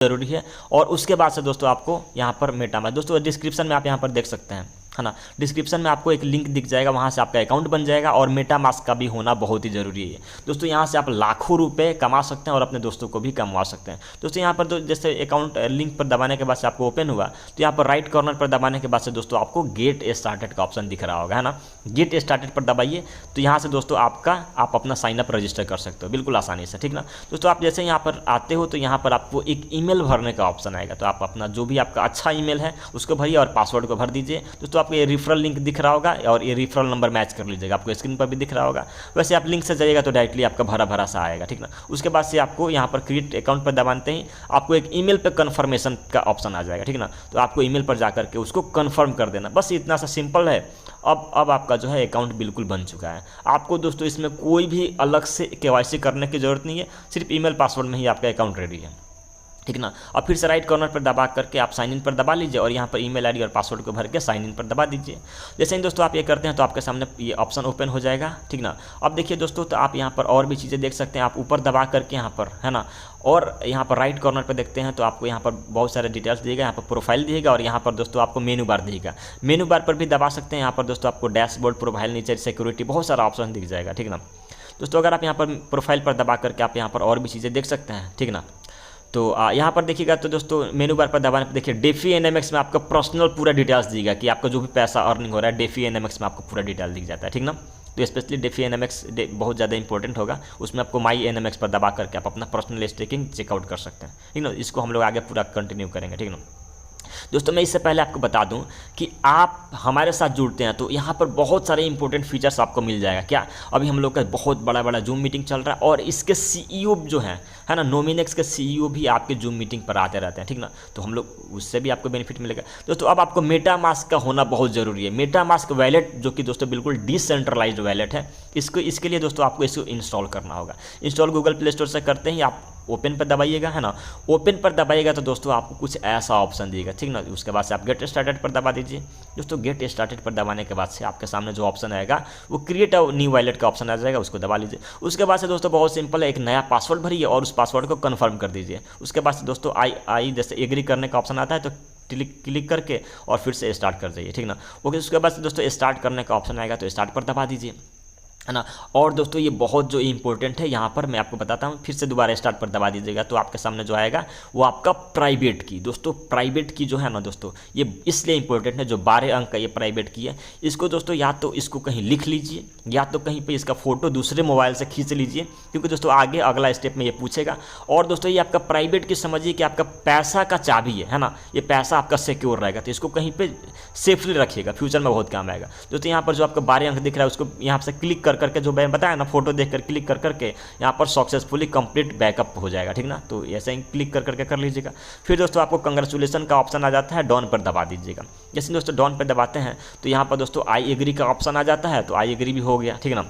जरूरी है। और उसके बाद से दोस्तों आपको यहाँ पर मेटामास्क, दोस्तों डिस्क्रिप्शन में आप यहाँ पर देख सकते हैं, है ना, डिस्क्रिप्शन में आपको एक लिंक दिख जाएगा, वहाँ से आपका अकाउंट बन जाएगा और मेटामास्क का भी होना बहुत ही ज़रूरी है दोस्तों। यहाँ से आप लाखों रुपए कमा सकते हैं और अपने दोस्तों को भी कमवा सकते हैं दोस्तों। यहाँ पर जैसे अकाउंट लिंक पर दबाने के बाद से आपको ओपन हुआ तो यहाँ पर राइट कॉर्नर पर दबाने के बाद से दोस्तों आपको गेट स्टार्टेड का ऑप्शन दिख रहा होगा, है ना, गेट स्टार्टेड पर दबाइए तो यहाँ से दोस्तों आप अपना साइनअप रजिस्टर कर सकते हो बिल्कुल आसानी से, ठीक ना दोस्तों। आप जैसे यहाँ पर आते हो तो यहाँ पर आपको एक ईमेल भरने का ऑप्शन आएगा, तो आप अपना जो भी आपका अच्छा ईमेल है उसको भरिए और पासवर्ड को भर दीजिए दोस्तों। आपको ये रेफरल लिंक दिख रहा होगा और ये रेफरल नंबर मैच कर लीजिएगा, आपको स्क्रीन पर भी दिख रहा होगा। वैसे आप लिंक से जाइएगा तो डायरेक्टली आपका भरा भरा सा आएगा, ठीक ना। उसके बाद से आपको यहाँ पर क्रिएट अकाउंट पर दबाते ही आपको एक ईमेल पे कन्फर्मेशन का ऑप्शन आ जाएगा, ठीक ना। तो आपको ईमेल पर जाकर के उसको कन्फर्म कर देना, बस इतना सा सिंपल है। अब आपका जो है अकाउंट बिल्कुल बन चुका है। आपको दोस्तों इसमें कोई भी अलग से केवाईसी करने की ज़रूरत नहीं है, सिर्फ ईमेल पासवर्ड में ही आपका अकाउंट रेडी है, ठीक ना। और फिर से राइट कॉर्नर पर दबा करके आप साइन इन पर दबा लीजिए और यहाँ पर ईमेल आईडी और पासवर्ड को भर के साइन इन पर दबा दीजिए। जैसे ही दोस्तों आप ये करते हैं तो आपके सामने ये ऑप्शन ओपन हो जाएगा, ठीक ना। अब देखिए दोस्तों, तो आप यहाँ पर और भी चीज़ें देख सकते हैं, आप ऊपर दबा करके यहाँ पर, है ना, और यहाँ पर राइट कॉर्नर पर देखते हैं तो आपको यहाँ पर बहुत सारे डिटेल्स दिएगा, यहाँ पर प्रोफाइल दिएगा और यहाँ पर दोस्तों आपको मेनू बार दिएगा। मेनू बार पर भी दबा सकते हैं, यहाँ पर दोस्तों आपको डैशबोर्ड, प्रोफाइल, नीचे सिक्योरिटी, बहुत सारा ऑप्शन दिख जाएगा, ठीक ना दोस्तों। अगर आप यहाँ पर प्रोफाइल पर दबा करके आप यहाँ पर और भी चीज़ें देख सकते हैं, ठीक ना। तो यहाँ पर देखिएगा तो दोस्तों मेनू बार पर दबाने पर देखिए डेफी एनएमएक्स में आपका पर्सनल पूरा डिटेल्स दिएगा कि आपका जो भी पैसा अर्निंग हो रहा है डेफी एनएमएक्स में आपको पूरा डिटेल दिख जाता है, ठीक ना। तो स्पेशली डेफी एनएमएक्स बहुत ज़्यादा इंपॉर्टेंट होगा, उसमें आपको माई एनएमएक्स पर दबा करके आप अपना पर्सनल स्टेकिंग चेकआउट कर सकते हैं, ठीक ना। इसको हम लोग आगे पूरा कंटिन्यू करेंगे, ठीक ना दोस्तों। मैं इससे पहले आपको बता दूं कि आप हमारे साथ जुड़ते हैं तो यहाँ पर बहुत सारे इंपॉर्टेंट फीचर्स आपको मिल जाएगा। क्या अभी हम लोग का बहुत बड़ा बड़ा जूम मीटिंग चल रहा है और इसके सीईओ जो है ना, नोमिनेक्स के सीईओ भी आपके जूम मीटिंग पर आते रहते हैं, ठीक ना। तो हम लोग उससे भी आपको बेनिफिट मिलेगा दोस्तों। अब आपको मेटामास्क का होना बहुत ज़रूरी है। मेटामास्क वैलेट जो कि दोस्तों बिल्कुल डिसेंट्रलाइज्ड वैलेट है, इसके लिए दोस्तों आपको इसको इंस्टॉल करना होगा। इंस्टॉल गूगल प्ले स्टोर से करते ही आप ओपन पर दबाइएगा, है ना। ओपन पर दबाइएगा तो दोस्तों आपको कुछ ऐसा ऑप्शन देगा, ठीक ना। उसके बाद से आप गेट स्टार्टेड पर दबा दीजिए दोस्तों। गेट स्टार्टेड पर दबाने के बाद से आपके सामने जो ऑप्शन आएगा वो क्रिएट अ न्यू वॉलेट का ऑप्शन आ जाएगा, उसको दबा लीजिए। उसके बाद से दोस्तों बहुत सिंपल है, एक नया पासवर्ड भरिए और उस पासवर्ड को कन्फर्म कर दीजिए। उसके बाद से दोस्तों आई जैसे एग्री करने का ऑप्शन आता है तो क्लिक करके और फिर से स्टार्ट कर जाइए, ठीक ना। ओके, उसके बाद से दोस्तों स्टार्ट करने का ऑप्शन आएगा तो स्टार्ट पर दबा दीजिए, है ना। और दोस्तों ये बहुत जो इंपॉर्टेंट है, यहाँ पर मैं आपको बताता हूँ, फिर से दोबारा स्टार्ट पर दबा दीजिएगा तो आपके सामने जो आएगा वो आपका प्राइवेट की। दोस्तों प्राइवेट की जो है ना दोस्तों, ये इसलिए इंपॉर्टेंट है, जो 12 अंक का ये प्राइवेट की है, इसको दोस्तों या तो इसको कहीं लिख लीजिए या तो कहीं पे इसका फोटो दूसरे मोबाइल से खींच लीजिए, क्योंकि दोस्तों आगे अगला स्टेप में ये पूछेगा। और दोस्तों ये आपका प्राइवेट की समझिए कि आपका पैसा का चाबी है ना, ये पैसा आपका सिक्योर रहेगा, तो इसको कहीं पे सेफली रखिएगा, फ्यूचर में बहुत काम आएगा दोस्तों। यहाँ पर जो आपका 12 अंक दिख रहा है उसको यहाँ से क्लिक करके, जो मैं बताया ना, फोटो देखकर क्लिक करके यहाँ पर सक्सेसफुली कंप्लीट बैकअप हो जाएगा, ठीक ना। तो ऐसे ही क्लिक करके कर लीजिएगा। फिर दोस्तों आपको कंग्रेचुलेसन का ऑप्शन आ जाता है, डॉन पर दबा दीजिएगा। जैसे दोस्तों डॉन पर दबाते हैं तो यहाँ पर दोस्तों आई एग्री का ऑप्शन आ जाता है, तो आई एग्री भी हो गया, ठीक ना।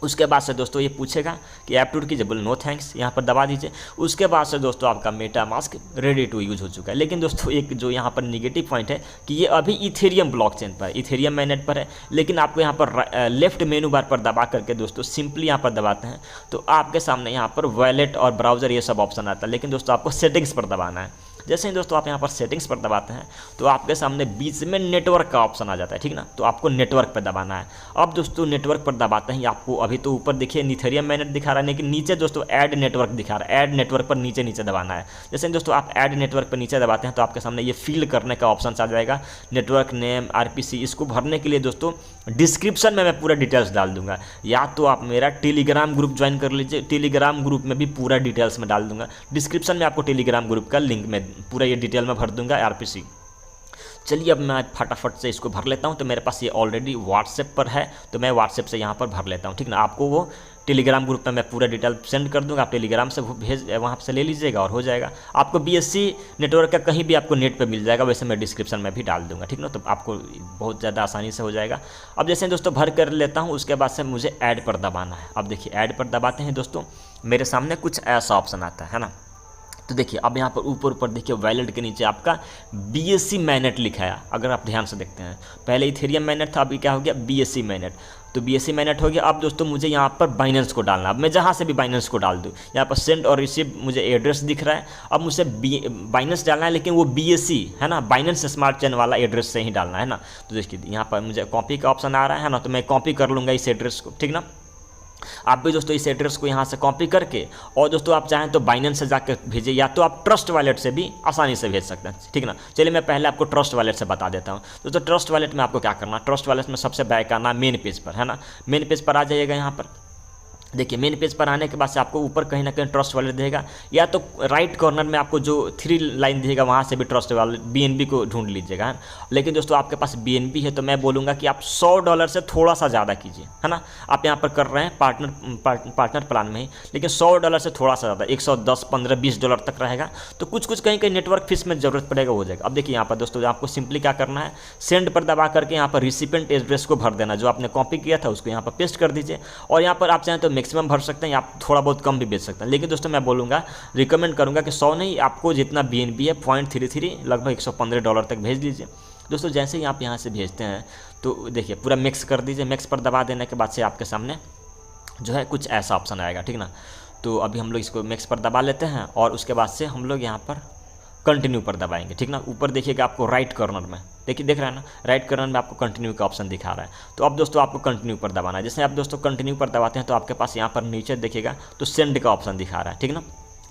उसके बाद से दोस्तों ये पूछेगा कि ऐप टूर कीजिए, बोल नो थैंक्स, यहाँ पर दबा दीजिए। उसके बाद से दोस्तों आपका मेटामास्क रेडी टू यूज हो चुका है। लेकिन दोस्तों एक जो यहाँ पर निगेटिव पॉइंट है कि ये अभी इथेरियम ब्लॉकचेन पर, इथेरियम मैनेट पर है, लेकिन आपको यहाँ पर लेफ्ट मेनू बार पर दबा करके दोस्तों सिंपली यहाँ पर दबाते हैं तो आपके सामने यहाँ पर वॉलेट और ब्राउज़र ये सब ऑप्शन आता है। लेकिन दोस्तों आपको सेटिंग्स पर दबाना है। जैसे ही दोस्तों आप यहाँ पर सेटिंग्स पर दबाते हैं तो आपके सामने बीच में नेटवर्क का ऑप्शन आ जाता है, ठीक ना। तो आपको नेटवर्क पर दबाना है। अब दोस्तों नेटवर्क पर दबाते ही आपको अभी तो ऊपर देखिए इथेरियम मैनेट दिखा रहा है, लेकिन नीचे दोस्तों ऐड नेटवर्क दिखा रहा है। ऐड नेटवर्क पर नीचे दबाना है। जैसे दोस्तों आप ऐड नेटवर्क पर नीचे दबाते हैं तो आपके सामने ये फिल करने का ऑप्शन आ जाएगा, नेटवर्क नेम, RPC। इसको भरने के लिए दोस्तों डिस्क्रिप्शन में मैं पूरा डिटेल्स डाल दूंगा, या तो आप मेरा टेलीग्राम ग्रुप ज्वाइन कर लीजिए, टेलीग्राम ग्रुप में भी पूरा डिटेल्स में डाल दूंगा। डिस्क्रिप्शन में आपको टेलीग्राम ग्रुप का लिंक में पूरा ये डिटेल में भर दूंगा, RPC। चलिए अब मैं फटाफट से इसको भर लेता हूँ। तो मेरे पास ये ऑलरेडी व्हाट्सएप पर है तो मैं व्हाट्सएप से यहाँ पर भर लेता हूँ, ठीक ना। आपको वो टेलीग्राम ग्रुप में मैं पूरा डिटेल सेंड कर दूंगा, आप टेलीग्राम से वहाँ से ले लीजिएगा और हो जाएगा। आपको BSC नेटवर्क का कहीं भी आपको नेट पे मिल जाएगा, वैसे मैं डिस्क्रिप्शन में भी डाल दूंगा, ठीक ना। तो आपको बहुत ज़्यादा आसानी से हो जाएगा। अब जैसे दोस्तों भर कर लेता हूँ, उसके बाद से मुझे ऐड पर दबाना है। अब देखिए ऐड पर दबाते हैं दोस्तों, मेरे सामने कुछ ऐसा ऑप्शन आता है ना। तो देखिए अब यहाँ पर ऊपर देखिए वैलेट के नीचे आपका BSC मैनेट लिखा है। अगर आप ध्यान से देखते हैं, पहले इथेरियम मैनेट था, अभी क्या हो गया BSC मैनेट। तो BSC माइनेट हो गया। अब दोस्तों मुझे यहाँ पर बाइनेंस को डालना, अब मैं जहाँ से भी बाइनेंस को डाल दूँ, यहाँ पर सेंड और रिसीव मुझे एड्रेस दिख रहा है। अब मुझे बाइनेंस डालना है, लेकिन वो BSC है ना, बाइनेंस स्मार्ट चेन वाला एड्रेस से ही डालना है ना। तो देखिए यहाँ पर मुझे कॉपी का ऑप्शन आ रहा है ना, तो मैं कॉपी कर लूँगा इस एड्रेस को, ठीक ना। आप भी दोस्तों इस एड्रेस को यहाँ से कॉपी करके, और दोस्तों आप चाहें तो बाइनेंस से जाकर भेजिए, या तो आप ट्रस्ट वॉलेट से भी आसानी से भेज सकते हैं, ठीक ना। चलिए मैं पहले आपको ट्रस्ट वॉलेट से बता देता हूँ। दोस्तों ट्रस्ट वॉलेट में आपको क्या करना है, ट्रस्ट वॉलेट में सबसे बैक आना मेन पेज पर, है ना। मेन पेज पर आ जाइएगा। यहाँ पर देखिए मेन पेज पर आने के बाद से आपको ऊपर कहीं ना कहीं ट्रस्ट वॉलेट देगा, या तो राइट कॉर्नर में आपको जो 3 लाइन देगा वहाँ से भी ट्रस्ट वॉलेट BNB को ढूंढ लीजिएगा। लेकिन दोस्तों आपके पास BNB है तो मैं बोलूँगा कि आप $100 से थोड़ा सा ज़्यादा कीजिए, है ना। आप यहाँ पर कर रहे हैं पार्टनर प्लान में ही, लेकिन $100 से थोड़ा सा ज़्यादा, 110, 15, $20 तक रहेगा। तो कुछ कहीं कहीं नेटवर्क फीस में ज़रूरत पड़ेगा, हो जाएगा। अब देखिए यहाँ पर दोस्तों आपको सिंपली क्या करना है, सेंड पर दबा करके यहाँ पर रिसिपेंट एड्रेस को भर देना, जो आपने कॉपी किया था उसको यहाँ पर पेस्ट कर दीजिए। और यहाँ पर आप चाहें तो मैक्सिमम भर सकते हैं, आप थोड़ा बहुत कम भी बेच सकते हैं। लेकिन दोस्तों मैं बोलूँगा, रिकमेंड करूँगा कि 100 नहीं, आपको जितना BNB है 0.33 लगभग $115 तक भेज दीजिए। दोस्तों जैसे ही आप यहाँ से भेजते हैं तो देखिए पूरा मिक्स कर दीजिए। मिक्स पर दबा देने के बाद से आपके सामने जो है कुछ ऐसा ऑप्शन आएगा, ठीक ना। तो अभी हम लोग इसको मिक्स पर दबा लेते हैं, और उसके बाद से हम लोग यहाँ पर कंटिन्यू पर दबाएंगे, ठीक ना। ऊपर देखिएगा आपको राइट कॉर्नर में, देखिए देख रहे हैं ना, राइट कॉर्नर में आपको कंटिन्यू का ऑप्शन दिखा रहा है। तो अब दोस्तों आपको कंटिन्यू पर दबाना है। जैसे आप दोस्तों कंटिन्यू पर दबाते हैं तो आपके पास यहाँ पर नीचे देखिएगा तो सेंड का ऑप्शन दिखा रहा है, ठीक ना।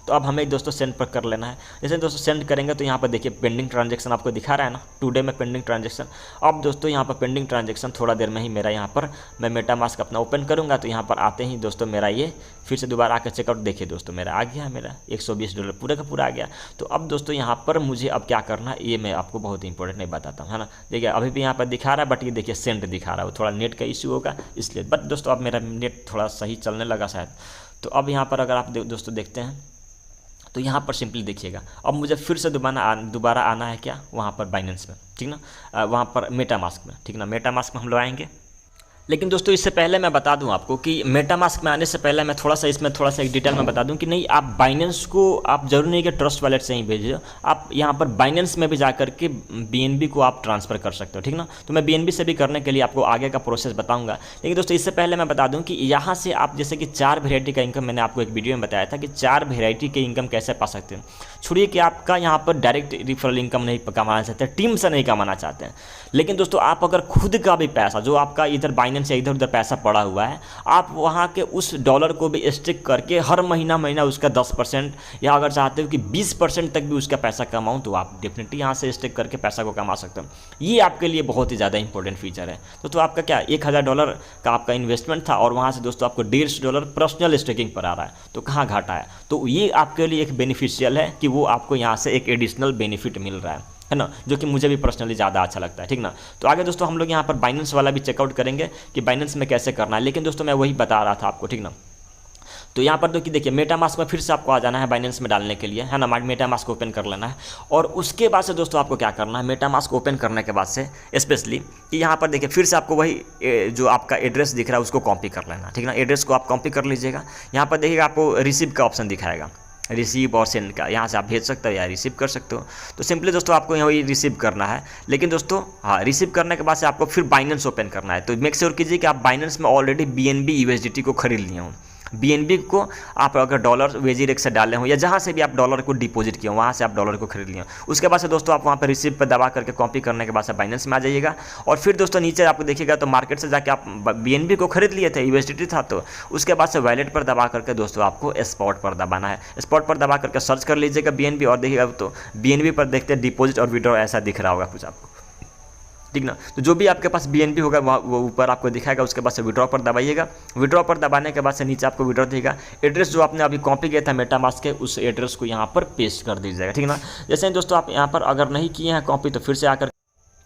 तो अब हमें दोस्तों सेंड पर कर लेना है। जैसे दोस्तों सेंड करेंगे तो यहाँ पर देखिए पेंडिंग ट्रांजैक्शन आपको दिखा रहा है ना, टुडे में पेंडिंग ट्रांजैक्शन। अब दोस्तों यहाँ पर पेंडिंग ट्रांजैक्शन थोड़ा देर में ही मेरा यहाँ पर, मैं मेटामास्क अपना ओपन करूँगा तो यहाँ पर आते ही दोस्तों मेरा ये फिर से दोबारा आकर चेकआउट, देखिए दोस्तों मेरा आ गया, मेरा $120 पूरा का पूरा आ गया। तो अब दोस्तों यहाँ पर मुझे अब क्या करना है, ये मैं आपको बहुत ही इंपॉर्टेंट नहीं बताता हूँ, है ना। देखिए अभी भी यहाँ पर दिखा रहा है, बट ये देखिए सेंड दिखा रहा है, वो थोड़ा नेट का इशू होगा इसलिए। बट दोस्तों अब मेरा नेट थोड़ा सही चलने लगा शायद। तो अब यहाँ पर अगर आप दोस्तों देखते हैं तो यहाँ पर सिंपली देखिएगा, अब मुझे फिर से दोबारा आना है क्या, वहाँ पर बाइनेंस में, ठीक ना, वहाँ पर मेटामास्क में, ठीक ना। मेटामास्क में हम लोग आएंगे। लेकिन दोस्तों इससे पहले मैं बता दूं आपको कि मेटामास्क में आने से पहले मैं थोड़ा सा इसमें थोड़ा सा एक डिटेल में बता दूं कि नहीं, आप बाइनेंस को आप जरूर नहीं कि ट्रस्ट वॉलेट से ही भेजिए, आप यहाँ पर बाइनेंस में भी जाकर के BNB को आप ट्रांसफ़र कर सकते हो, ठीक ना। तो मैं BNB से भी करने के लिए आपको आगे का प्रोसेस बताऊँगा। लेकिन दोस्तों इससे पहले मैं बता दूँ कि यहाँ से आप जैसे कि 4 वेराइटी का इनकम, मैंने आपको एक वीडियो में बताया था कि 4 वेराइटी के इनकम कैसे पा सकते हैं। छोड़िए कि आपका यहाँ पर डायरेक्ट रिफरल इनकम नहीं कमाना चाहते, टीम से नहीं कमाना चाहते हैं, लेकिन दोस्तों आप अगर खुद का भी पैसा जो आपका इधर बाइनेंस या इधर उधर पैसा पड़ा हुआ है, आप वहाँ के उस डॉलर को भी स्टिक करके हर महीना उसका 10% या अगर चाहते हो कि 20% तक भी उसका पैसा कमाऊँ, तो आप डेफिनेटली यहाँ से स्टिक करके पैसा को कमा सकते हो। ये आपके लिए बहुत ही ज़्यादा इंपॉर्टेंट फीचर है। तो आपका क्या $1000 का आपका इन्वेस्टमेंट था और वहाँ से दोस्तों आपको $150 पर्सनल स्टेकिंग पर आ रहा है, तो कहाँ घाटा है। तो ये आपके लिए एक बेनिफिशियल है कि वो आपको यहाँ से एक एडिशनल बेनिफिट मिल रहा है ना, जो कि मुझे भी पर्सनली ज़्यादा अच्छा लगता है, ठीक ना। तो आगे दोस्तों हम लोग यहाँ पर बाइनेंस वाला भी चेकआउट करेंगे कि बाइनेंस में कैसे करना है। लेकिन दोस्तों मैं वही बता रहा था आपको, ठीक ना। तो यहाँ पर देखिए मेटामास्क में फिर से आपको आ जाना है बाइनेंस में डालने के लिए, है ना। मेटामास्क ओपन कर लेना है, और उसके बाद से दोस्तों आपको क्या करना है, मेटामास्क ओपन करने के बाद से स्पेशली कि यहाँ पर देखिए फिर से आपको वही जो आपका एड्रेस दिख रहा है उसको कॉपी कर लेना, ठीक ना। एड्रेस को आप कॉपी कर लीजिएगा। यहाँ पर देखिएगा आपको रिसीव का ऑप्शन दिखाएगा, रिसीव और सेंड का, यहाँ से आप भेज सकते हो या रिसीव कर सकते हो। तो सिंपली दोस्तों आपको यहाँ रिसीव करना है। लेकिन दोस्तों हाँ, रिसीव करने के बाद से आपको फिर बाइनेंस ओपन करना है। तो मेक श्योर कीजिए कि आप बाइनेंस में ऑलरेडी BNB USDT को खरीद लिए हों। BNB को आप अगर डॉलर वेजीरेक्स से डाले हों या जहाँ से भी आप डॉलर को डिपॉजिट किए हो वहाँ से आप डॉलर को खरीद लिए हो। उसके बाद से दोस्तों आप वहाँ पर रिसीव पर दबा करके कॉपी करने के बाद से बाइनेंस में आ जाइएगा, और फिर दोस्तों नीचे आपको देखिएगा तो मार्केट से जाके आप BNB को खरीद लिए थे, USDT था, तो उसके बाद से वैलेट पर दबा करके दोस्तों आपको स्पॉट पर दबाना है। स्पॉट पर दबा करके सर्च कर लीजिएगा BNB, और देखिएगा तो BNB पर देखते हैं डिपॉजिट और विड्रॉ ऐसा दिख रहा होगा कुछ आपको, ठीक ना। तो जो भी आपके पास BNB होगा वो ऊपर आपको दिखाएगा। उसके बाद से विड्रॉ पर दबाइएगा। विड्रॉ पर दबाने के बाद से नीचे आपको विड्रॉ देगा। एड्रेस जो आपने अभी कॉपी किया था मेटामास्क के, उस एड्रेस को यहाँ पर पेस्ट कर दीजिएगा, ठीक ना। जैसे दोस्तों आप यहाँ पर अगर नहीं किए हैं कॉपी, तो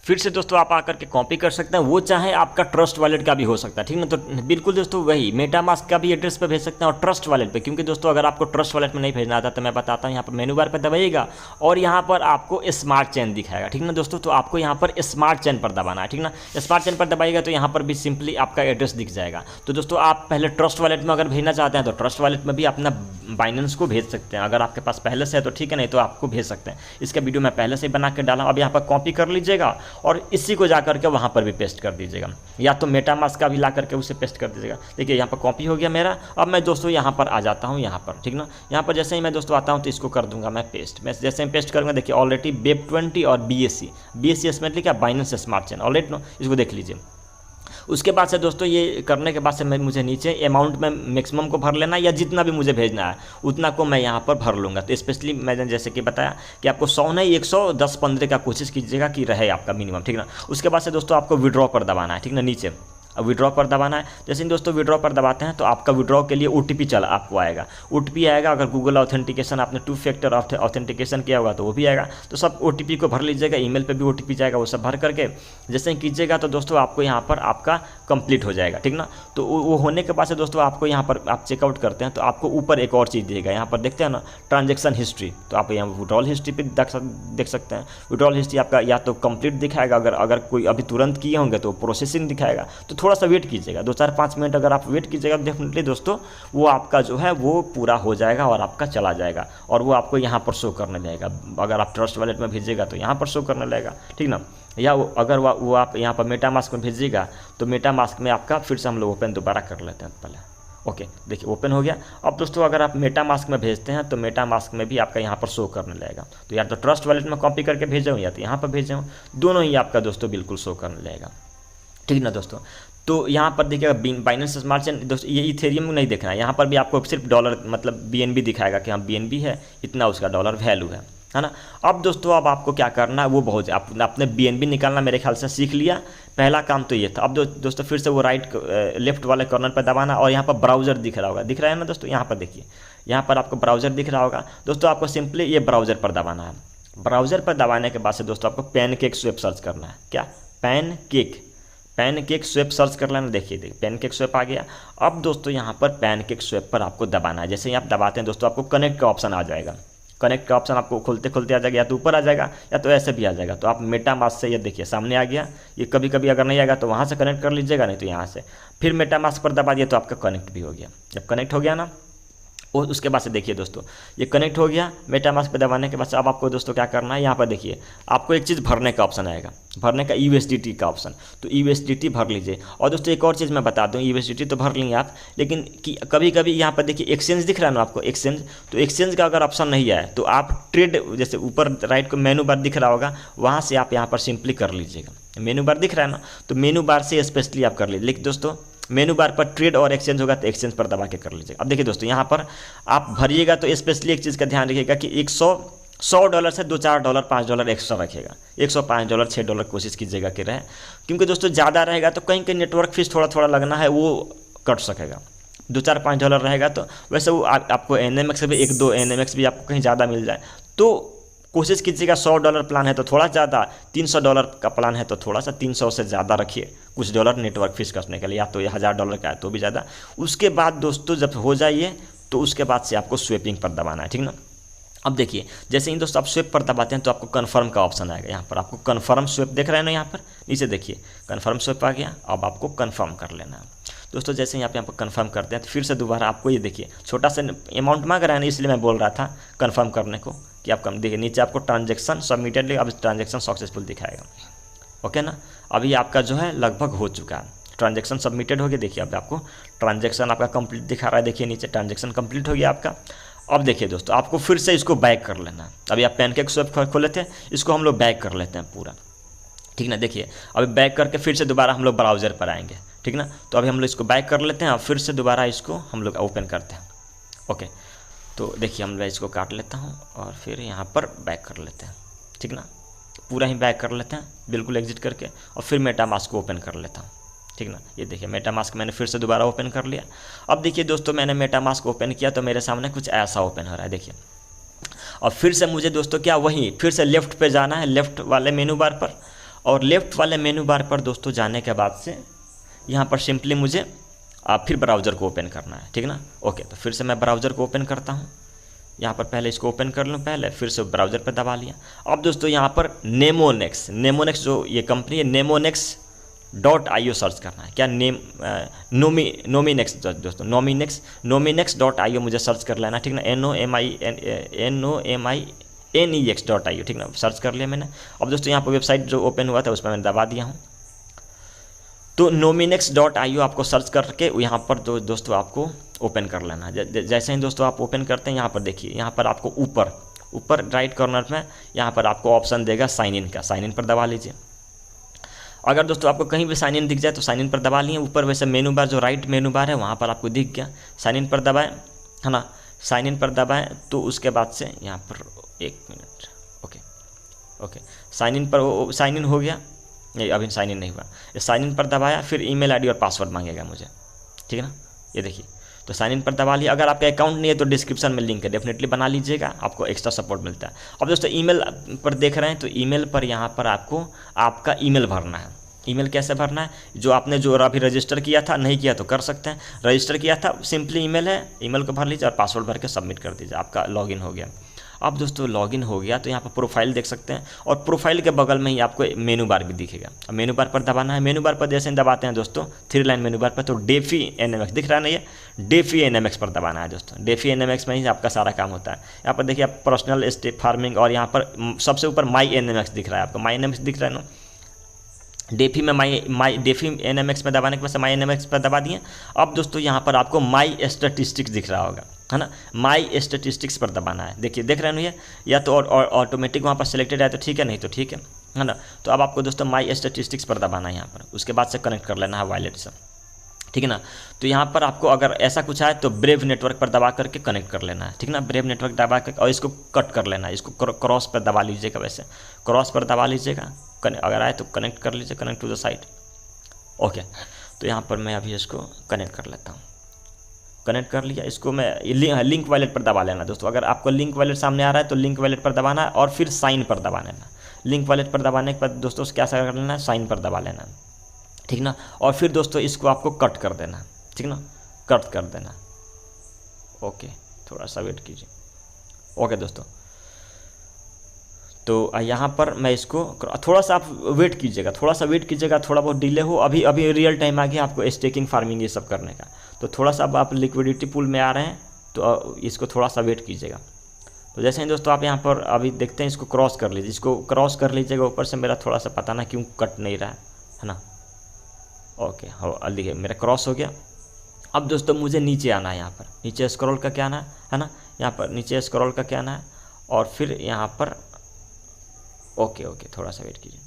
फिर से दोस्तों आप आकर के कॉपी कर सकते हैं। वो चाहे आपका ट्रस्ट वॉलेट का भी हो सकता है, ठीक ना। तो बिल्कुल दोस्तों वही मेटामास्क का भी एड्रेस पे भेज सकते हैं और ट्रस्ट वॉलेट पे, क्योंकि दोस्तों अगर आपको ट्रस्ट वॉलेट में नहीं भेजना आता तो मैं बताता हूँ, यहाँ पर मेनू बार पर दबाइएगा और यहाँ पर आपको स्मार्ट चेन दिखाएगा, ठीक ना दोस्तों। तो आपको यहाँ पर स्मार्ट चेन पर दबाना है, ठीक ना। स्मार्ट चेन पर दबाइएगा तो यहाँ पर भी सिंपली आपका एड्रेस दिख जाएगा। तो दोस्तों आप पहले ट्रस्ट वॉलेट में अगर भेजना चाहते हैं तो ट्रस्ट वॉलेट में भी अपना बाइनेंस को भेज सकते हैं। अगर आपके पास पहले से है तो ठीक है, नहीं तो आपको भेज सकते हैं। इसका वीडियो मैं पहले से बना के डाला। अब यहाँ पर कॉपी कर लीजिएगा और इसी को जा करके वहाँ पर भी पेस्ट कर दीजिएगा, या तो मेटामास्क का भी ला करके उसे पेस्ट कर दीजिएगा। देखिए यहाँ पर कॉपी हो गया मेरा। अब मैं दोस्तों यहाँ पर आ जाता हूँ, यहाँ पर ठीक ना, यहाँ पर जैसे ही मैं दोस्तों आता हूँ तो इसको कर दूंगा मैं पेस्ट। मैं जैसे ही पेस्ट करूँगा देखिए ऑलरेडी वेब20 और BSC इसमें लिखा Binance smart chain already know, इसको देख लीजिए। उसके बाद से दोस्तों ये करने के बाद से मैं मुझे नीचे अमाउंट में मैक्सिमम को भर लेना, या जितना भी मुझे भेजना है उतना को मैं यहाँ पर भर लूँगा। तो स्पेशली मैंने जैसे कि बताया कि आपको 100 नहीं 110-15 का कोशिश कीजिएगा कि रहे आपका मिनिमम, ठीक ना। उसके बाद से दोस्तों आपको विड्रॉ पर दबाना है, ठीक ना, नीचे अब विड्रॉ पर दबाना है। जैसे ही दोस्तों विड्रॉ पर दबाते हैं तो आपका विड्रॉ के लिए OTP चला आपको आएगा, OTP आएगा। अगर गूगल ऑथेंटिकेशन आपने 2 फैक्टर ऑथेंटिकेशन किया होगा तो वो भी आएगा। तो सब OTP को भर लीजिएगा, ईमेल पे भी OTP जाएगा, वो सब भर करके जैसे ही कीजिएगा तो दोस्तों आपको यहाँ पर आपका कंप्लीट हो जाएगा, ठीक ना। तो वो होने के बाद से दोस्तों आपको यहाँ पर आप चेकआउट करते हैं तो आपको ऊपर एक और चीज़ दिएगा, यहाँ पर देखते हैं ना ट्रांजेक्शन हिस्ट्री। तो आप यहाँ विड्रॉल हिस्ट्री पे देख सकते हैं। विड्रॉल हिस्ट्री आपका या तो कंप्लीट दिखाएगा, अगर कोई अभी तुरंत किए होंगे तो प्रोसेसिंग दिखाएगा। तो थोड़ा सा वेट कीजिएगा, 2-4-5 मिनट अगर आप वेट कीजिएगा डेफिनेटली दोस्तों वो आपका जो है वो पूरा हो जाएगा और आपका चला जाएगा, और वो आपको यहाँ पर शो करने लगेगा। अगर आप ट्रस्ट वॉलेट में भेजिएगा तो यहाँ पर शो करने लगेगा, ठीक ना। या अगर वो आप यहाँ पर मेटामास्क में भेजिएगा तो मेटामास्क में आपका फिर से हम लोग ओपन दोबारा कर लेते हैं पहले। ओके देखिए ओपन हो गया। अब दोस्तों अगर आप मेटामास्क में भेजते हैं तो मेटामास्क में भी आपका यहाँ पर शो करने लगेगा। तो या तो ट्रस्ट वॉलेट में कॉपी करके भेजा हूँ या तो यहाँ पर भेजा हूँ, दोनों ही आपका दोस्तों बिल्कुल शो करने लगेगा, ठीक ना दोस्तों। तो यहाँ पर देखिएगा बाइनेंस स्मार्ट चेन दोस्तों, ये इथेरियम नहीं देखना है, यहाँ पर भी आपको सिर्फ डॉलर मतलब BNB दिखाएगा कि हाँ BNB है, इतना उसका डॉलर वैल्यू है ना। अब दोस्तों अब आपको क्या करना है वो बहुत आपने BNB निकालना मेरे ख्याल से सीख लिया, पहला काम तो ये था। अब दोस्तों फिर से वो लेफ्ट वाले कॉर्नर पर दबाना और यहाँ पर ब्राउज़र दिख रहा होगा, दिख रहा है ना दोस्तों, यहाँ पर देखिए, यहाँ पर आपको ब्राउज़र दिख रहा होगा दोस्तों। आपको सिंपली ये ब्राउज़र पर दबाना है। ब्राउज़र पर दबाने के बाद से दोस्तों आपको पैनकेक स्वैप सर्च करना है। क्या पैनकेक स्वैप सर्च कर लेना। देखिए पैनकेक स्वैप आ गया। अब दोस्तों यहाँ पर पैनकेक स्वैप पर आपको दबाना है। जैसे ही आप दबाते हैं दोस्तों आपको कनेक्ट का ऑप्शन आ जाएगा। कनेक्ट का ऑप्शन आपको खोलते खोलते आ जाएगा, या तो ऊपर आ जाएगा या तो ऐसे भी आ जाएगा। तो आप मेटामास्क से ये देखिए सामने आ गया। ये कभी कभी अगर नहीं आएगा तो वहाँ से कनेक्ट कर लीजिएगा, नहीं तो यहाँ से फिर मेटामास्क पर दबा दिया तो आपका कनेक्ट भी हो गया। जब कनेक्ट हो गया ना और उसके बाद से देखिए दोस्तों ये कनेक्ट हो गया। मेटामास्क पे दबाने के बाद से अब आपको दोस्तों क्या करना है, यहाँ पर देखिए आपको एक चीज़ भरने का ऑप्शन आएगा, भरने का USDT का ऑप्शन। तो USDT भर लीजिए। और दोस्तों एक और चीज़ मैं बता दूँ, USDT तो भर लेंगे आप, लेकिन कि कभी कभी यहाँ पर देखिए एक्सचेंज दिख रहा है ना आपको, एक्सचेंज। तो एक्सचेंज का अगर ऑप्शन नहीं आए तो आप ट्रेड, जैसे ऊपर राइट को मेनू बार दिख रहा होगा, वहाँ से आप यहाँ पर सिंपली कर लीजिएगा। मेनू बार दिख रहा है ना, तो मेनू बार से स्पेशली आप कर लीजिए। लेकिन दोस्तों मेनू बार पर ट्रेड और एक्सचेंज होगा तो एक्सचेंज पर दबा के कर लीजिएगा। अब देखिए दोस्तों यहाँ पर आप भरिएगा तो स्पेशली एक चीज़ का ध्यान रखिएगा कि $100 से $2-4 $5 एक्स्ट्रा रखिएगा। $105 $6 कोशिश कीजिएगा कि रहे, क्योंकि दोस्तों ज़्यादा रहेगा तो कहीं नेटवर्क फीस थोड़ा लगना है वो कट सकेगा। $2-4-5 रहेगा तो वैसे वो आपको NMX भी 1-2 NMX भी आपको कहीं ज़्यादा मिल जाए तो कोशिश कीजिएगा। $100 प्लान है तो थोड़ा ज़्यादा, $300 का प्लान है तो थोड़ा सा 300 से ज़्यादा रखिए कुछ डॉलर नेटवर्क फीस कटने के लिए, या तो ये $1000 का है तो भी ज़्यादा। उसके बाद दोस्तों जब हो जाइए तो उसके बाद से आपको स्वेपिंग पर दबाना है, ठीक ना। अब देखिए जैसे ही दोस्तों आप स्वेप पर दबाते हैं तो आपको कन्फर्म का ऑप्शन आएगा। यहाँ पर आपको कन्फर्म स्वेप देख रहे हैं ना, यहाँ पर नीचे देखिए कन्फर्म स्वेप आ गया। अब आपको कन्फर्म कर लेना है दोस्तों। जैसे ही यहाँ पर कन्फर्म करते हैं तो फिर से दोबारा आपको ये देखिए छोटा सा अमाउंट मांग रहा है ना, इसलिए मैं बोल रहा था कन्फर्म करने को कि आप कम देखिए नीचे आपको ट्रांजेक्शन सबमिटेड, अब ट्रांजेक्शन सक्सेसफुल दिखाएगा। ओके ना, अभी आपका जो है लगभग हो चुका है, ट्रांजेक्शन सबमिटेड हो गया। देखिए अब आपको ट्रांजेक्शन आपका कंप्लीट दिखा रहा है, देखिए नीचे ट्रांजेक्शन कंप्लीट हो गया आपका। अब देखिए दोस्तों आपको फिर से इसको बैक कर लेना है। अभी आप पैनकेक स्वैप खोले थे, इसको हम लोग बैक कर लेते हैं पूरा, ठीक ना। देखिए अभी बैक करके फिर से दोबारा हम लोग ब्राउज़र पर आएंगे, ठीक ना। तो अभी हम लोग इसको बैक कर लेते हैं और फिर से दोबारा इसको हम लोग ओपन करते हैं। ओके तो देखिए हम इसको काट लेता हूँ और फिर यहाँ पर बैक कर लेते हैं, ठीक ना। पूरा ही बैक कर लेते हैं बिल्कुल एग्जिट करके, और फिर मेटामास्क को ओपन कर लेता हूँ, ठीक ना। ये देखिए मेटामास्क मैंने फिर से दोबारा ओपन कर लिया। अब देखिए दोस्तों मैंने मेटामास्क ओपन किया तो मेरे सामने कुछ ऐसा ओपन हो रहा है, देखिए। और फिर से मुझे दोस्तों क्या वहीं फिर से लेफ़्ट पे जाना है, लेफ़्ट वाले मेनू बार पर। और लेफ़्ट वाले मेनू बार पर दोस्तों जाने के बाद से यहाँ पर सिंपली मुझे फिर ब्राउज़र को ओपन करना है, ठीक ना। ओके तो फिर से मैं ब्राउज़र को ओपन करता हूँ। यहाँ पर पहले इसको ओपन कर लूँ, पहले फिर से ब्राउज़र पर दबा लिया। अब दोस्तों यहाँ पर नेमोनेक्स जो ये कंपनी है nemonex.io सर्च करना है। क्या नोमिनेक्स दोस्तों नोमिनेक्स.io मुझे सर्च कर लेना, ठीक ना। NEX.io, ठीक ना, सर्च कर लिया मैंने। अब दोस्तों यहाँ पर वेबसाइट जो ओपन हुआ था उस पर मैंने दबा दिया हूँ। तो nominex.io आपको सर्च करके यहाँ पर दोस्तों आपको ओपन कर लेना। जैसे ही दोस्तों आप ओपन करते हैं, यहाँ पर देखिए, यहाँ पर आपको ऊपर राइट कॉर्नर में यहाँ पर आपको ऑप्शन देगा साइन इन का, साइन इन पर दबा लीजिए। अगर दोस्तों आपको कहीं भी साइन इन दिख जाए तो साइन इन पर दबा लिए। ऊपर वैसे मेनू बार जो राइट मेनू बार है वहाँ पर आपको दिख गया, साइन इन पर दबाएं, है ना, साइन इन पर दबाएं। तो उसके बाद से यहाँ पर 1 मिनट, ओके साइन इन पर साइन इन हो गया, नहीं अभी साइन इन नहीं हुआ, साइन इन पर दबाया, फिर ईमेल आईडी और पासवर्ड मांगेगा मुझे, ठीक है ना, ये देखिए। तो साइन इन पर दबा लिया। अगर आपका अकाउंट नहीं है तो डिस्क्रिप्शन में लिंक है, डेफिनेटली बना लीजिएगा, आपको एक्स्ट्रा सपोर्ट मिलता है। अब दोस्तों ईमेल पर देख रहे हैं तो ईमेल पर यहाँ पर आपको आपका ईमेल भरना है। ईमेल कैसे भरना है, जो आपने जो अभी रजिस्टर किया था, नहीं किया तो कर सकते हैं, रजिस्टर किया था सिंपली ईमेल है, ईमेल को भर लीजिए और पासवर्ड भर के सबमिट कर दीजिए, आपका लॉगिन हो गया। अब दोस्तों लॉगिन हो गया तो यहाँ पर प्रोफाइल देख सकते हैं और प्रोफाइल के बगल में ही आपको मेनू बार भी दिखेगा। अब मेनू बार पर दबाना है। मेनू बार पर जैसे दबाते हैं दोस्तों 3 लाइन मेनू बार पर, तो डेफी NMX दिख रहा है ना, ये डेफी NMX पर दबाना है दोस्तों। डेफी NMX में ही आपका सारा काम होता है। यहाँ पर देखिए आप पर्सनल स्टेप फार्मिंग, और यहाँ पर सबसे ऊपर माई NMX दिख रहा है आपको, माई NMX दिख रहा है ना, डेफी में माई डेफी NMX में दबाने के बाद से माई NMX पर दबा दिए। अब दोस्तों यहाँ पर आपको माई स्टैटिस्टिक्स दिख रहा होगा, है ना, माई स्टैटिस्टिक्स पर दबाना है। देखिए देख रहे हैं ये, या तो ऑटोमेटिक वहाँ पर सिलेक्टेड है तो ठीक है, नहीं तो ठीक है ना। तो अब आपको दोस्तों माई स्टैटिस्टिक्स पर दबाना है यहाँ पर, उसके बाद से कनेक्ट कर लेना है वॉलेट से, ठीक है ना। तो यहाँ पर आपको अगर ऐसा कुछ आए तो ब्रेव नेटवर्क पर दबा करके कनेक्ट कर लेना है, ठीक ना, ब्रेव नेटवर्क दबा कर, और इसको कट कर लेना है, इसको क्रॉस पर दबा लीजिएगा, वैसे क्रॉस पर दबा लीजिएगा, अगर आए तो कनेक्ट कर लीजिए, connect to the site. Okay, तो यहाँ पर मैं अभी इसको कनेक्ट कर लेता हूँ। कनेक्ट कर लिया, इसको मैं लिंक वॉलेट पर दबा लेना दोस्तों। अगर आपको लिंक वॉलेट सामने आ रहा है तो लिंक वॉलेट पर दबाना है और फिर साइन पर दबा लेना। लिंक वॉलेट पर दबाने के बाद दोस्तों क्या कर लेना है, साइन पर दबा लेना, ठीक ना। और फिर दोस्तों इसको आपको कट कर देना, ठीक ना, कट कर देना। ओके, थोड़ा सा वेट कीजिए। ओके दोस्तों, तो यहाँ पर मैं इसको थोड़ा सा आप वेट कीजिएगा, थोड़ा बहुत डिले हो। अभी रियल टाइम आ गया आपको स्टेकिंग फार्मिंग ये सब करने का, तो थोड़ा सा अब आप लिक्विडिटी पूल में आ रहे हैं तो इसको थोड़ा सा वेट कीजिएगा। तो जैसे ही दोस्तों आप यहाँ पर अभी देखते हैं, इसको क्रॉस कर लीजिए, इसको क्रॉस कर लीजिएगा। ऊपर से मेरा थोड़ा सा पता ना क्यों कट नहीं रहा है ना। ओके, हाँ देखिए मेरा क्रॉस हो गया। अब दोस्तों मुझे नीचे आना है, यहाँ पर नीचे स्क्रॉल का क्या आना है ना, यहाँ पर नीचे स्क्रॉल का क्या आना है, और फिर यहाँ पर ओके थोड़ा सा वेट कीजिए।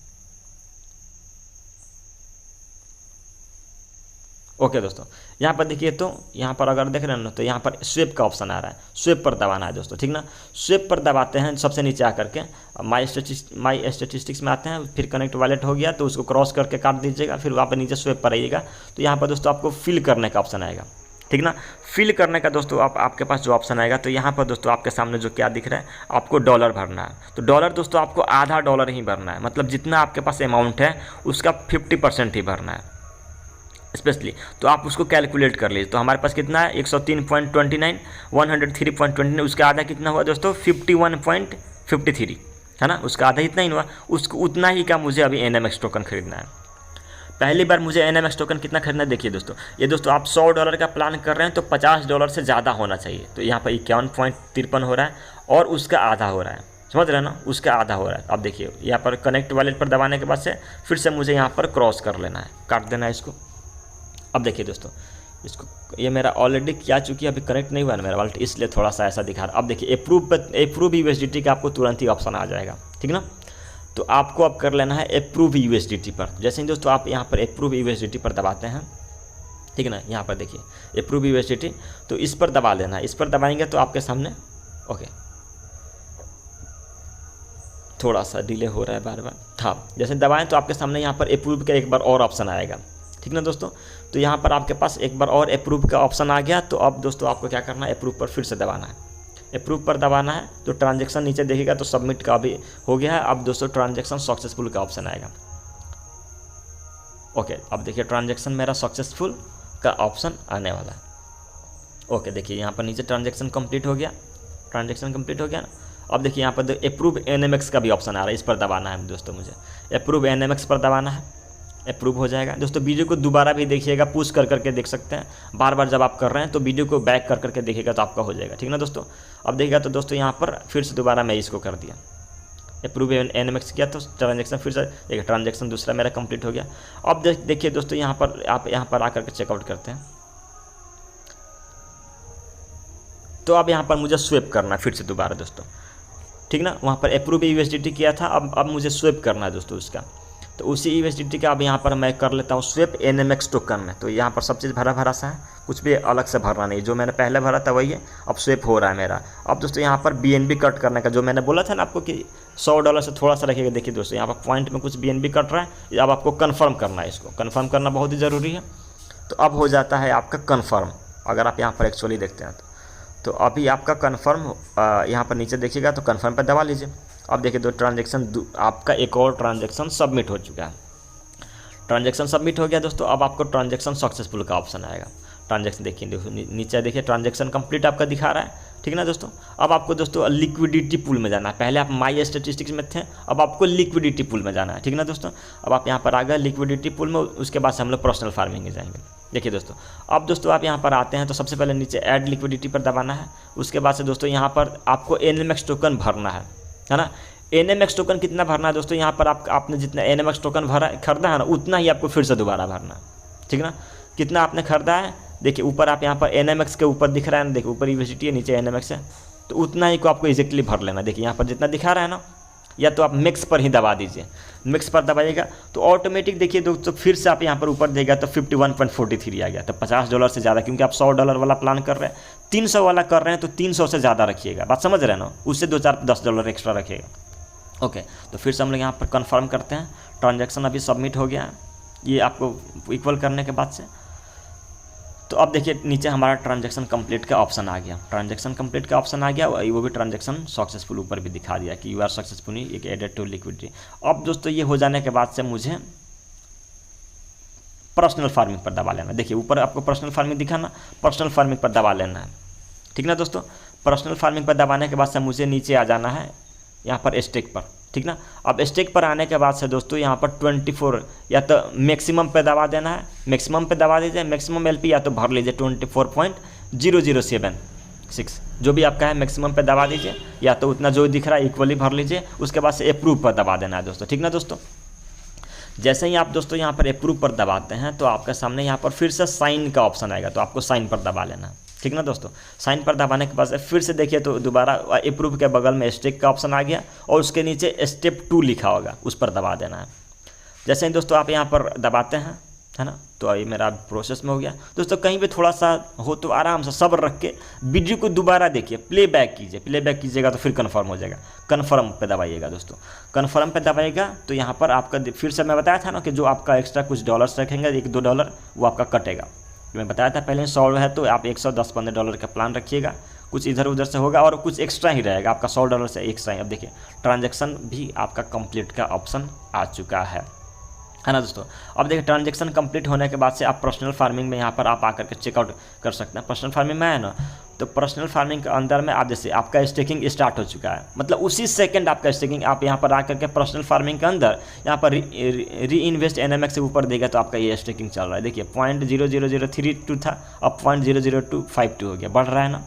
ओके दोस्तों, यहाँ पर देखिए, तो यहाँ पर अगर देख रहे हैं ना तो यहाँ पर स्वेप का ऑप्शन आ रहा है, स्वेप पर दबाना है दोस्तों, ठीक ना। स्वेप पर दबाते हैं, सबसे नीचे आकर के माई स्टैटिस्टिक्स में आते हैं, फिर कनेक्ट वॉलेट हो गया तो उसको क्रॉस करके काट दीजिएगा, फिर वहाँ पर नीचे स्वेप पर आइएगा तो यहाँ पर दोस्तों आपको फिल करने का ऑप्शन आएगा, ठीक ना। फिल करने का दोस्तों आपके पास जो ऑप्शन आएगा, तो यहाँ पर दोस्तों आपके सामने जो क्या दिख रहा है, आपको डॉलर भरना है। तो डॉलर दोस्तों आपको आधा डॉलर ही भरना है, मतलब जितना आपके पास अमाउंट है उसका 50% ही भरना है स्पेशली। तो आप उसको कैलकुलेट कर लीजिए। तो हमारे पास कितना है, 103.29, 103.29, उसका आधा कितना हुआ दोस्तों, 51.53, है ना, उसका आधा इतना ही हुआ। उसको उतना ही का मुझे अभी NMX टोकन खरीदना है। पहली बार मुझे NMX टोकन कितना खरीदना है, देखिए दोस्तों, ये दोस्तों आप $100 का प्लान कर रहे हैं तो $50 से ज़्यादा होना चाहिए। तो यहाँ पर 51.53 हो रहा है और उसका आधा हो रहा है, समझ रहे हैं ना, उसका आधा हो रहा है। अब देखिए यहाँ पर कनेक्ट वॉलेट पर दबाने के बाद से फिर से मुझे यहाँ पर क्रॉस कर लेना है, काट देना है इसको। अब देखिए दोस्तों, इसको ये मेरा ऑलरेडी क्या चुकी है, अभी कनेक्ट नहीं हुआ है मेरा वॉलेट, इसलिए थोड़ा सा ऐसा दिखा रहा है। अब देखिए अप्रूव USDT का आपको तुरंत ही ऑप्शन आ जाएगा, ठीक ना। तो आपको अब कर लेना है अप्रूव USDT पर। जैसे ही दोस्तों आप यहाँ पर अप्रूव USDT पर दबाते हैं, ठीक है ना, यहाँ पर देखिए अप्रूव USDT, तो इस पर दबा लेना है। इस पर दबाएंगे तो आपके सामने ओके, थोड़ा सा डिले हो रहा है बार बार, हाँ, जैसे दबाएं तो आपके सामने यहाँ पर अप्रूव का एक बार और ऑप्शन आएगा, ठीक ना दोस्तों। तो यहाँ पर आपके पास एक बार और अप्रूव का ऑप्शन आ गया। तो अब दोस्तों आपको क्या करना है, अप्रूव पर फिर से दबाना है, अप्रूव पर दबाना है। तो ट्रांजैक्शन नीचे देखिएगा तो सबमिट का अभी हो गया है। अब दोस्तों ट्रांजैक्शन सक्सेसफुल का ऑप्शन आएगा। ओके, अब देखिए ट्रांजैक्शन मेरा सक्सेसफुल का ऑप्शन आने वाला है। ओके, देखिए यहाँ पर नीचे ट्रांजैक्शन कंप्लीट हो गया, ट्रांजैक्शन कंप्लीट हो गया ना। अब देखिए यहाँ पर अप्रूव NMX का भी ऑप्शन आ रहा है, इस पर दबाना है दोस्तों, मुझे अप्रूव NMX पर दबाना है, अप्रूव हो जाएगा। दोस्तों वीडियो को दोबारा भी देखिएगा, पुश कर करके देख सकते हैं, बार बार जब आप कर रहे हैं तो वीडियो को बैक कर करके देखिएगा तो आपका हो जाएगा, ठीक ना दोस्तों। अब देखिएगा तो दोस्तों यहाँ पर फिर से दोबारा मैं इसको कर दिया, अप्रूव NMX किया तो ट्रांजेक्शन फिर से एक ट्रांजेक्शन दूसरा मेरा कंप्लीट हो गया। अब देखिए दोस्तों यहाँ पर आप यहाँ पर आकर के चेकआउट करते हैं, तो अब यहाँ पर मुझे स्वेप करना है फिर से दोबारा दोस्तों, ठीक ना। वहाँ पर अप्रूव USDT किया था, अब मुझे स्वेप करना है दोस्तों उसका, तो उसी USDT का अब यहाँ पर मैं कर लेता हूँ स्वेप NMX टोकन में। तो यहाँ पर सब चीज़ भरा सा है, कुछ भी अलग से भरना नहीं, जो मैंने पहले भरा था वही है, अब स्वेप हो रहा है मेरा। अब दोस्तों यहाँ पर BNB कट करने का, जो मैंने बोला था ना आपको कि $100 से थोड़ा सा रखिएगा। देखिए दोस्तों यहाँ पर पॉइंट में कुछ BNB कट रहा है, अब आपको कन्फर्म करना है, इसको कन्फर्म करना बहुत ही ज़रूरी है। तो अब हो जाता है आपका कन्फर्म, अगर आप यहाँ पर एक्चुअली देखते हैं तो अभी आपका कन्फर्म यहाँ पर नीचे देखिएगा तो कन्फर्म पर दबा लीजिए। अब देखिए दो ट्रांजेक्शन, आपका एक और ट्रांजेक्शन सबमिट हो चुका है, ट्रांजेक्शन सबमिट हो गया दोस्तों। अब आपको ट्रांजेक्शन सक्सेसफुल का ऑप्शन आएगा, ट्रांजेक्शन देखिए नीचे देखिए ट्रांजेक्शन कंप्लीट आपका दिखा रहा है, ठीक ना दोस्तों। अब आपको दोस्तों लिक्विडिटी पूल में जाना है, पहले आप माई स्टैटिस्टिक्स में थे, अब आपको लिक्विडिटी पूल में जाना है, ठीक ना दोस्तों। अब आप यहाँ पर आ गए लिक्विडिटी पूल में, उसके बाद से हम लोग पर्सनल फार्मिंग में जाएंगे। देखिए दोस्तों अब दोस्तों आप यहाँ पर आते हैं तो सबसे पहले नीचे ऐड लिक्विडिटी पर दबाना है, उसके बाद से दोस्तों यहाँ पर आपको NMX टोकन भरना है ना। NMX टोकन कितना भरना है दोस्तों, यहाँ पर आपने जितना NMX टोकन खरीदा है ना उतना ही आपको फिर से दोबारा भरना है, ठीक ना। कितना आपने खरीदा है देखिए ऊपर आप यहाँ पर NMX के ऊपर दिख रहा है ना, देखिए ऊपर USDT है नीचे NMX है, तो उतना ही को आपको एग्जैक्टली भर लेना। देखिए यहाँ पर जितना दिखा रहा है ना, या तो आप मिक्स पर ही दबा दीजिए, मिक्स पर दबाइएगा तो ऑटोमेटिक देखिए दोस्तों फिर से आप यहाँ पर ऊपर देगा तो 51.43 आ गया। तो $50 से ज़्यादा, क्योंकि आप $100 वाला प्लान कर रहे हैं, 300 वाला कर रहे हैं तो 300 से ज़्यादा रखिएगा, बात समझ रहे हैं ना, उससे 2-4-10 एक्स्ट्रा रखिएगा। ओके, तो फिर से हम लोग यहाँ पर कन्फर्म करते हैं, ट्रांजेक्शन अभी सबमिट हो गया है, ये आपको इक्वल करने के बाद से। तो अब देखिए नीचे हमारा ट्रांजेक्शन कंप्लीट का ऑप्शन आ गया, ट्रांजेक्शन कंप्लीट का ऑप्शन आ गया, वो भी ट्रांजेक्शन सक्सेसफुल ऊपर भी दिखा दिया कि यू आर सक्सेसफुली एक एडेड टू लिक्विडिटी। अब दोस्तों ये हो जाने के बाद से मुझे पर्सनल फार्मिंग पर दबा लेना। देखिए ऊपर आपको पर्सनल फार्मिंग दिखा ना, पर्सनल फार्मिंग पर दबा लेना है, ठीक ना दोस्तों। पर्सनल फार्मिंग पर दबाने के बाद से मुझे नीचे आ जाना है यहाँ पर स्टेक पर, ठीक ना। अब स्टेक पर आने के बाद से दोस्तों यहाँ पर 24 या तो मैक्सिमम पे दबा देना है, मैक्सिमम पे दबा दीजिए, मैक्सिमम LP या तो भर लीजिए 24.0076 जो भी आपका है मैक्सिमम पे दबा दीजिए, या तो उतना जो दिख रहा है इक्वली भर लीजिए। उसके बाद से अप्रूव पर दबा देना है दोस्तों, ठीक ना दोस्तों। जैसे ही आप दोस्तों यहाँ पर अप्रूव पर दबाते हैं तो आपके सामने यहाँ पर फिर से साइन का ऑप्शन आएगा, तो आपको साइन पर दबा लेना है, ठीक ना दोस्तों। साइन पर दबाने के बाद फिर से देखिए तो दोबारा अप्रूव के बगल में स्टेक का ऑप्शन आ गया और उसके नीचे स्टेप 2 लिखा होगा, उस पर दबा देना है। जैसे ही दोस्तों आप यहाँ पर दबाते हैं, है ना, तो ये मेरा प्रोसेस में हो गया दोस्तों। कहीं भी थोड़ा सा हो तो आराम से सब्र रख के वीडियो को दोबारा देखिए, प्लेबैक कीजिए, प्लेबैक कीजिएगा तो फिर कन्फर्म हो जाएगा। कन्फर्म पे दबाइएगा दोस्तों, कन्फर्म पे दबाइएगा तो यहाँ पर आपका फिर से मैं बताया था ना कि जो आपका एक्स्ट्रा कुछ डॉलर्स रखेंगे, $1-2 वो आपका कटेगा। मैं बताया था पहले 100 है तो आप $110-15 का प्लान रखिएगा, कुछ इधर उधर से होगा और कुछ एक्स्ट्रा ही रहेगा आपका $100 से एक्स्ट्रा ही। अब देखिए ट्रांजैक्शन भी आपका कंप्लीट का ऑप्शन आ चुका है ना दोस्तों। अब देखिए ट्रांजैक्शन कंप्लीट होने के बाद से आप पर्सनल फार्मिंग में यहाँ पर आप आकर के चेकआउट कर सकते हैं। पर्सनल फार्मिंग में है ना, तो पर्सनल फार्मिंग के अंदर में आप जैसे आपका स्टेकिंग स्टार्ट हो चुका है, मतलब उसी सेकंड आपका स्टेकिंग आप यहाँ पर आकर के पर्सनल फार्मिंग के अंदर यहाँ पर री इन्वेस्ट NMX से ऊपर देगा तो आपका ये स्टेकिंग चल रहा है। देखिए 0.00032 था, अब 0.00252 हो गया, बढ़ रहा है ना,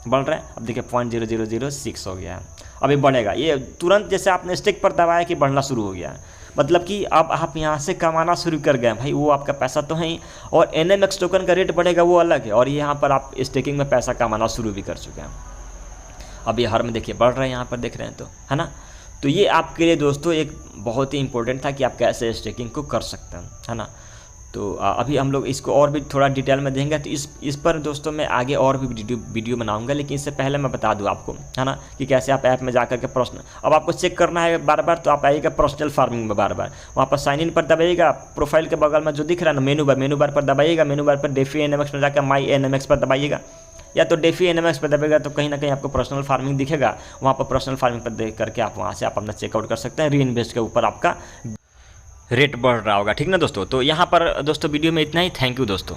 बढ़ रहा है। अब देखिए 0.0006 हो गया है, अभी बढ़ेगा। ये तुरंत जैसे आपने स्टेक पर दबाया कि बढ़ना शुरू हो गया है, मतलब कि अब आप यहाँ से कमाना शुरू कर गए भाई, वो आपका पैसा तो है ही, और NMX टोकन का रेट बढ़ेगा वो अलग है, और यहाँ पर आप स्टेकिंग में पैसा कमाना शुरू भी कर चुके हैं। अब ये हर में देखिए बढ़ रहा है, यहाँ पर देख रहे हैं तो, है ना। तो ये आपके लिए दोस्तों एक बहुत ही इंपॉर्टेंट था कि आप कैसे स्टेकिंग को कर सकते हैं, है ना। तो अभी हम लोग इसको और भी थोड़ा डिटेल में देंगे, तो इस पर दोस्तों मैं आगे और भी वीडियो बनाऊंगा, लेकिन इससे पहले मैं बता दूं आपको, है ना, कि कैसे आप ऐप में जाकर के पर्सनल, अब आपको चेक करना है बार बार, तो आप आइएगा पर्सनल फार्मिंग में बार बार, वहाँ पर साइन इन पर दबाइएगा, प्रोफाइल के बगल में जो दिख रहा है ना मेनू बार पर दबाइएगा, मेनू बार पर डेफी NMX में जाकर माई NMX पर दबाइएगा, या तो डेफी NMX पर दबाइएगा तो कहीं ना कहीं आपको पर्सनल फार्मिंग दिखेगा, वहाँ पर पर्सनल फार्मिंग पर देख करके आप वहाँ से आप अपना चेकआउट कर सकते हैं। री इन्वेस्ट के ऊपर आपका रेट बढ़ रहा होगा, ठीक ना दोस्तों। तो यहाँ पर दोस्तों वीडियो में इतना ही, थैंक यू दोस्तों।